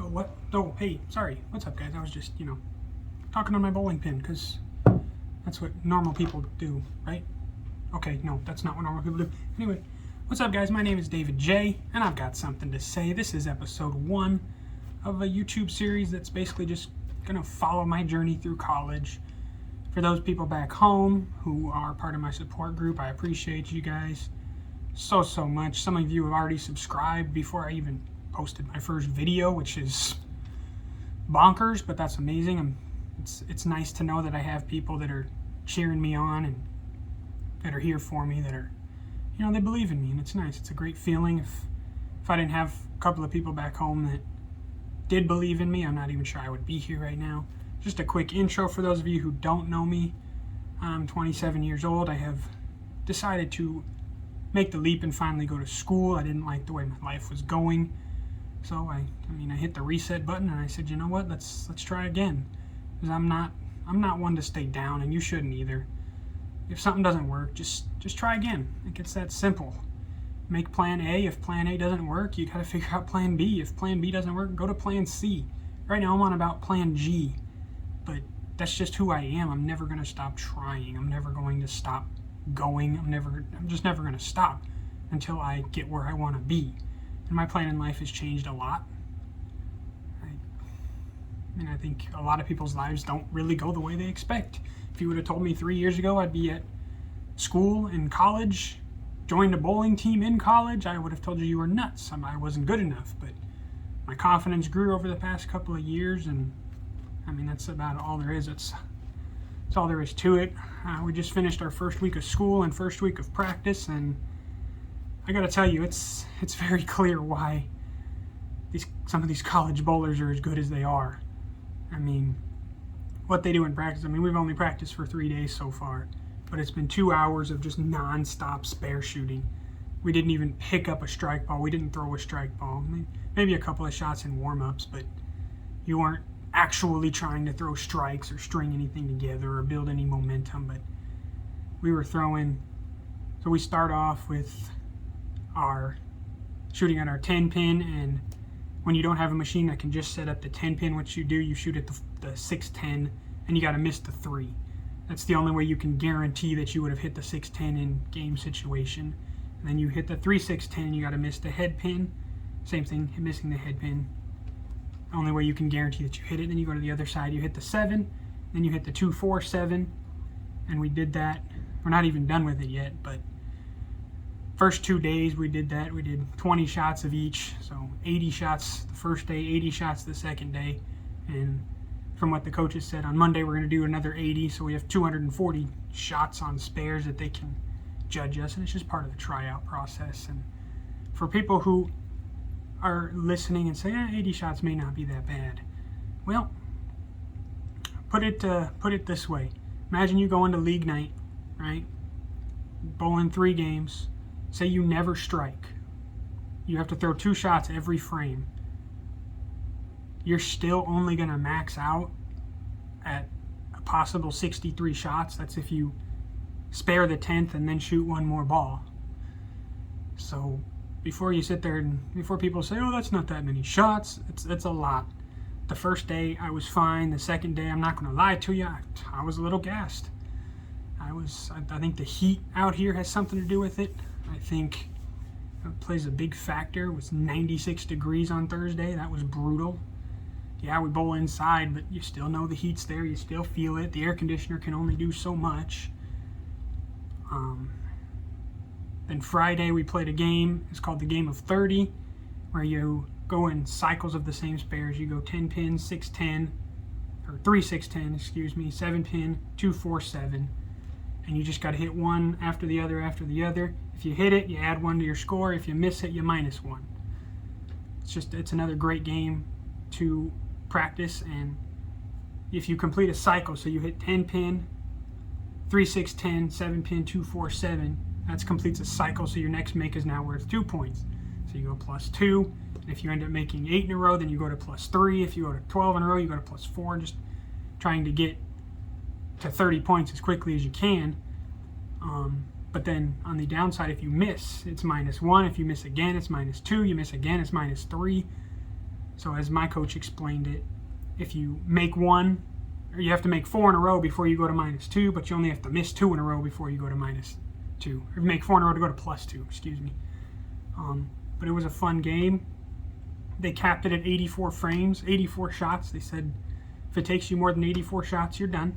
Oh, what? Oh, hey, sorry. What's up, guys? I was just, talking on my bowling pin, because that's what normal people do, right? Okay, no, that's not what normal people do. Anyway, what's up, guys? My name is David J, and I've got something to say. This is episode 1 of a YouTube series that's basically just going to follow my journey through college. For those people back home who are part of my support group, I appreciate you guys so much. Some of you have already subscribed before I even posted my first video, which is bonkers, but that's amazing. It's nice to know that I have people that are cheering me on and that are here for me, that are, they believe in me, and it's nice. It's a great feeling. If I didn't have a couple of people back home that did believe in me, I'm not even sure I would be here right now. Just a quick intro for those of you who don't know me. I'm 27 years old. I have decided to make the leap and finally go to school. I didn't like the way my life was going. So I hit the reset button and I said, you know what, let's try again. Because I'm not one to stay down, and you shouldn't either. If something doesn't work, just try again. It's that simple. Make plan A. If plan A doesn't work, you gotta figure out plan B. If plan B doesn't work, go to plan C. Right now I'm on about plan G. But that's just who I am. I'm never gonna stop trying. I'm never going to stop going. I'm just never gonna stop until I get where I wanna be. And my plan in life has changed a lot. I think a lot of people's lives don't really go the way they expect. If you would have told me 3 years ago I'd be at school in college, joined a bowling team in college, I would have told you were nuts. I wasn't good enough. But my confidence grew over the past couple of years, and that's about all there is. That's all there is to it. We just finished our first week of school and first week of practice, and I gotta tell you, it's very clear why some of these college bowlers are as good as they are. What they do in practice, we've only practiced for 3 days so far, but it's been 2 hours of just non-stop spare shooting. We didn't even pick up a strike ball. We didn't throw a strike ball. Maybe a couple of shots in warm-ups, but you weren't actually trying to throw strikes or string anything together or build any momentum. But we were throwing, so we start off with our shooting at our 10 pin, and when you don't have a machine that can just set up the 10 pin, what you do, you shoot at the 610, and you got to miss the 3. That's the only way you can guarantee that you would have hit the 610 in game situation. And then you hit the 3-6-10, you got to miss the head pin. Same thing, missing the head pin. Only way you can guarantee that you hit it. Then you go to the other side, you hit the 7, then you hit the 2-4-7, and we did that. We're not even done with it yet, but first 2 days we did that. We did 20 shots of each, so 80 shots the first day, 80 shots the second day, and from what the coaches said, on Monday we're going to do another 80, so we have 240 shots on spares that they can judge us, and it's just part of the tryout process. And for people who are listening and say, 80 shots may not be that bad, well, put it this way. Imagine you go into league night, right? Bowling 3 games. Say you never strike. You have to throw 2 shots every frame. You're still only going to max out at a possible 63 shots. That's if you spare the 10th and then shoot 1 more ball. So before you sit there and before people say, oh, that's not that many shots, it's a lot. The first day I was fine. The second day, I'm not going to lie to you, I was a little gassed. I think the heat out here has something to do with it. I think it plays a big factor. It was 96 degrees on Thursday. That was brutal. Yeah, we bowl inside, but you still know the heat's there. You still feel it. The air conditioner can only do so much. Then Friday we played a game. It's called the Game of 30, where you go in cycles of the same spares. You go 10 pin, 6-10, or 3-6-10, 7 pin, 2-4-7. And you just got to hit one after the other after the other. If you hit it, you add 1 to your score. If you miss it, you minus 1. It's another great game to practice. And if you complete a cycle, so you hit 10 pin, 3-6-10, 7 pin, 2-4-7, that completes a cycle. So your next make is now worth 2 points. So you go +2. And if you end up making 8 in a row, then you go to +3. If you go to 12 in a row, you go to +4. Just trying to get to 30 points as quickly as you can. But then on the downside, if you miss, it's -1. If you miss again, it's -2. You miss again, it's -3. So as my coach explained it, if you make one, or you have to make 4 in a row before you go to -2, but you only have to miss 2 in a row before you go to -2. Or make 4 in a row to go to +2, excuse me. But it was a fun game. They capped it at 84 frames, 84 shots. They said if it takes you more than 84 shots, you're done.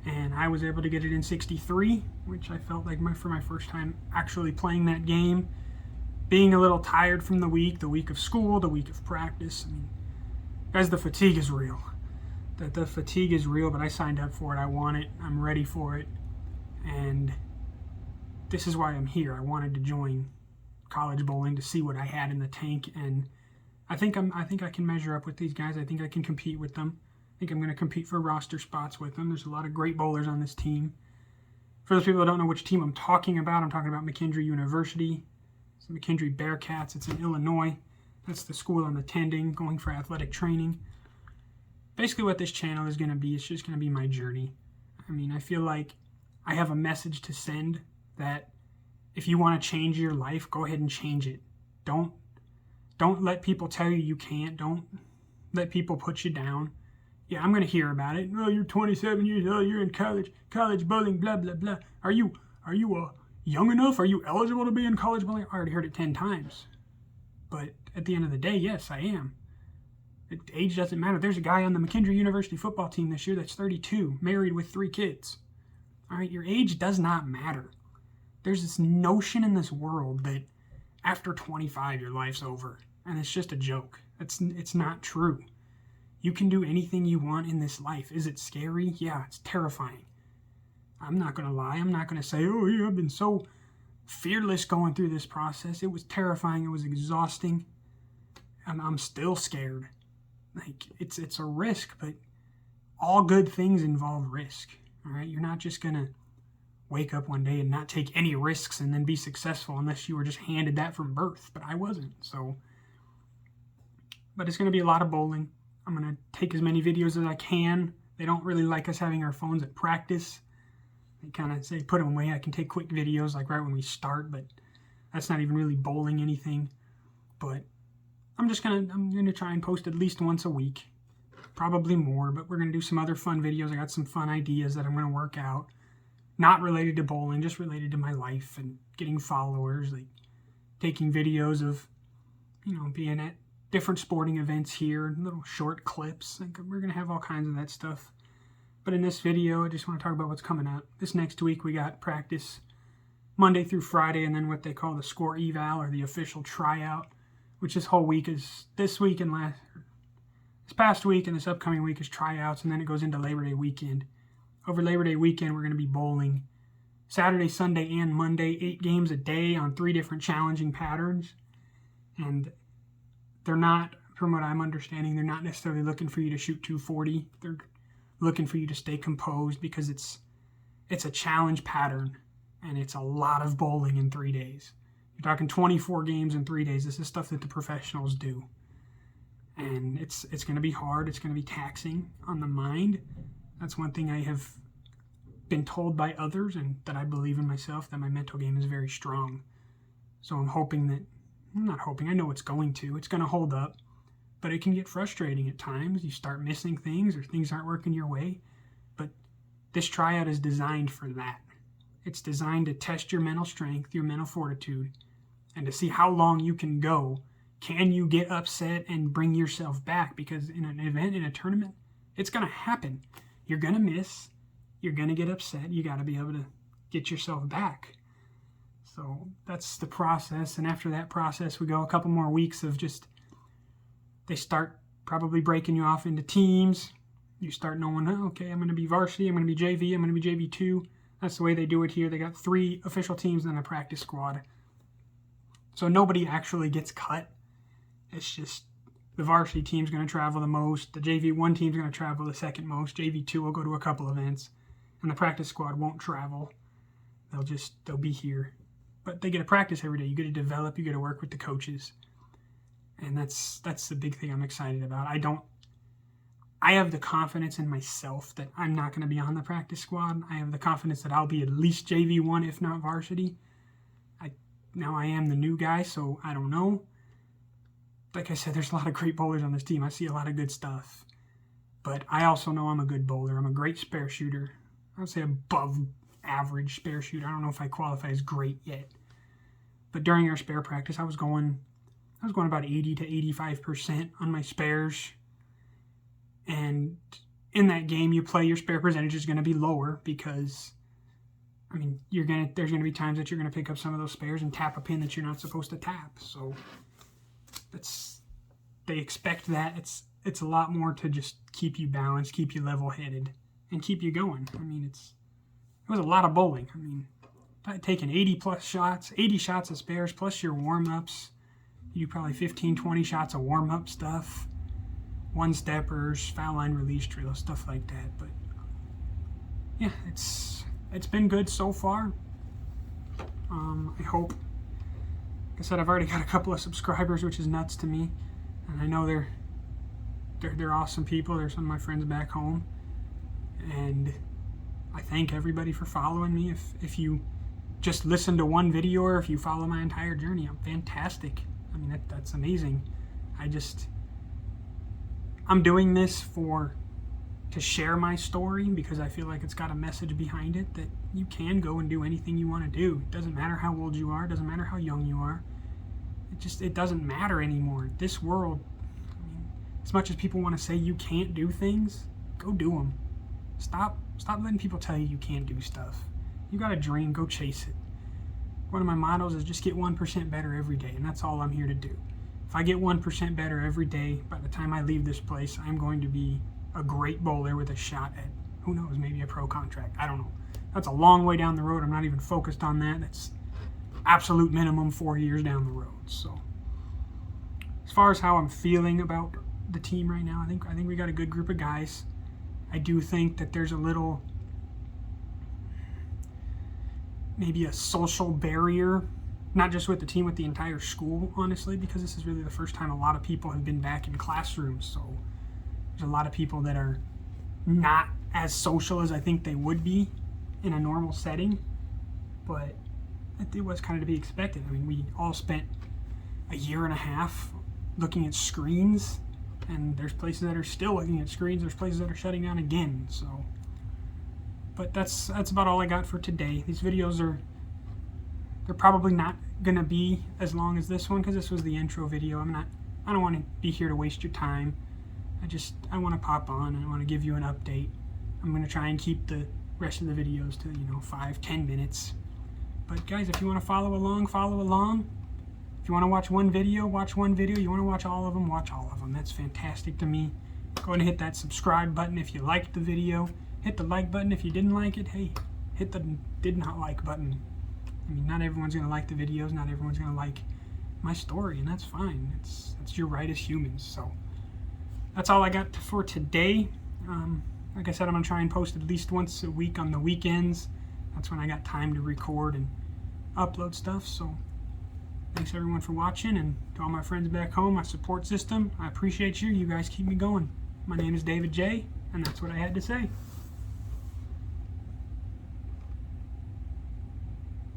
And I was able to get it in 63, which I felt like for my first time actually playing that game. Being a little tired from the week of school, the week of practice. I mean, guys, the fatigue is real. The fatigue is real, but I signed up for it. I want it. I'm ready for it. And this is why I'm here. I wanted to join college bowling to see what I had in the tank, and I think I can measure up with these guys. I think I can compete with them. I think I'm going to compete for roster spots with them. There's a lot of great bowlers on this team. For those people who don't know which team I'm talking about McKendree University. It's the McKendree Bearcats. It's in Illinois. That's the school I'm attending, going for athletic training. Basically what this channel is going to be, it's just going to be my journey. I mean, I feel like I have a message to send that if you want to change your life, go ahead and change it. Don't let people tell you can't. Don't let people put you down. Yeah, I'm going to hear about it. Oh, you're 27 years old, you're in college bowling, blah, blah, blah. Are you young enough? Are you eligible to be in college bowling? I already heard it 10 times. But at the end of the day, yes, I am. Age doesn't matter. There's a guy on the McKendree University football team this year that's 32, married with 3 kids. All right, your age does not matter. There's this notion in this world that after 25, your life's over. And it's just a joke. It's not true. You can do anything you want in this life. Is it scary? Yeah, it's terrifying. I'm not going to lie. I'm not going to say, oh, yeah, I've been so fearless going through this process. It was terrifying. It was exhausting. I'm still scared. Like, it's a risk, but all good things involve risk. All right? You're not just going to wake up one day and not take any risks and then be successful unless you were just handed that from birth. But I wasn't. But it's going to be a lot of bowling. I'm going to take as many videos as I can. They don't really like us having our phones at practice. They kind of say put them away. I can take quick videos like right when we start, but that's not even really bowling anything. But I'm gonna try and post at least once a week, probably more. But we're gonna do some other fun videos. I got some fun ideas that I'm gonna work out, not related to bowling, just related to my life and getting followers, like taking videos of, being at different sporting events here, little short clips. Like, we're gonna have all kinds of that stuff. But in this video, I just want to talk about what's coming up. This next week, we got practice Monday through Friday, and then what they call the score eval, or the official tryout, which this whole week is, this past week and this upcoming week is tryouts, and then it goes into Labor Day weekend. Over Labor Day weekend, we're going to be bowling Saturday, Sunday, and Monday, 8 games a day on 3 different challenging patterns. And they're not, from what I'm understanding, they're not necessarily looking for you to shoot 240. They're looking for you to stay composed because it's a challenge pattern, and it's a lot of bowling in 3 days. You're talking 24 games in 3 days. This is stuff that the professionals do. And it's going to be hard. It's going to be taxing on the mind. That's one thing I have been told by others, and that I believe in myself, that my mental game is very strong. So I'm not hoping, I know it's going to hold up. But it can get frustrating at times. You start missing things, or things aren't working your way. But this tryout is designed for that. It's designed to test your mental strength, your mental fortitude, and to see how long you can go. Can you get upset and bring yourself back? Because in an event, in a tournament, it's going to happen. You're going to miss. You're going to get upset. You got to be able to get yourself back. So that's the process. And after that process, we go a couple more weeks of just, they start probably breaking you off into teams. You start knowing, oh, okay, I'm going to be varsity, I'm going to be JV, I'm going to be JV2. That's the way they do it here. They got 3 official teams and then a practice squad. So nobody actually gets cut. It's just the varsity team's going to travel the most. The JV1 team's going to travel the second most. JV2 will go to a couple events. And the practice squad won't travel. They'll be here. But they get to practice every day. You get to develop, you get to work with the coaches. And that's the big thing I'm excited about. I have the confidence in myself that I'm not going to be on the practice squad. I have the confidence that I'll be at least JV1, if not varsity. Now I am the new guy, so I don't know. like I said, there's a lot of great bowlers on this team. I see a lot of good stuff. But I also know I'm a good bowler. I'm a great spare shooter. I would say above average spare shooter. I don't know if I qualify as great yet. But during our spare practice, I was going about 80 to 85% on my spares. And in that game you play, your spare percentage is going to be lower because, I mean, there's going to be times that you're going to pick up some of those spares and tap a pin that you're not supposed to tap. So they expect that. It's a lot more to just keep you balanced, keep you level-headed, and keep you going. I mean, it was a lot of bowling. I mean, taking 80 shots of spares plus your warm-ups. You do probably 15, 20 shots of warm-up stuff, one-steppers, foul line release drills, stuff like that. But yeah, it's been good so far. I hope. Like I said, I've already got a couple of subscribers, which is nuts to me, and I know they're awesome people. They're some of my friends back home, and I thank everybody for following me. If you just listen to one video or if you follow my entire journey, I'm fantastic. I mean, that's amazing. I'm doing this to share my story because I feel like it's got a message behind it that you can go and do anything you want to do. It doesn't matter how old you are. It doesn't matter how young you are. It doesn't matter anymore. This world, I mean, as much as people want to say you can't do things, go do them. Stop letting people tell you can't do stuff. You got a dream, go chase it. One of my mottos is just get 1% better every day, and that's all I'm here to do. If I get 1% better every day, by the time I leave this place, I'm going to be a great bowler with a shot at, who knows, maybe a pro contract. I don't know. That's a long way down the road. I'm not even focused on that. That's absolute minimum 4 years down the road. So as far as how I'm feeling about the team right now, I think we got a good group of guys. I do think that there's a little, maybe a social barrier, not just with the team, with the entire school, honestly, because this is really the first time a lot of people have been back in classrooms. So there's a lot of people that are not as social as I think they would be in a normal setting, but it was kind of to be expected. I mean, we all spent a year and a half looking at screens, and there's places that are still looking at screens. There's places that are shutting down again. So, but that's about all I got for today. These videos they're probably not gonna be as long as this one because this was the intro video. I don't want to be here to waste your time. I want to pop on and I want to give you an update. I'm gonna try and keep the rest of the videos to 5-10 minutes. But guys, if you want to follow along, follow along. If you want to watch one video, watch one video. You want to watch all of them, watch all of them. That's fantastic to me. Go ahead and hit that subscribe button if you liked the video. Hit the like button if you didn't like it. Hey, hit the did not like button. I mean, not everyone's going to like the videos. Not everyone's going to like my story, and that's fine. That's your right as humans. So that's all I got for today. Like I said, I'm going to try and post at least once a week on the weekends. That's when I got time to record and upload stuff. So thanks everyone for watching, and to all my friends back home, my support system, I appreciate you. You guys keep me going. My name is David J, and that's what I had to say.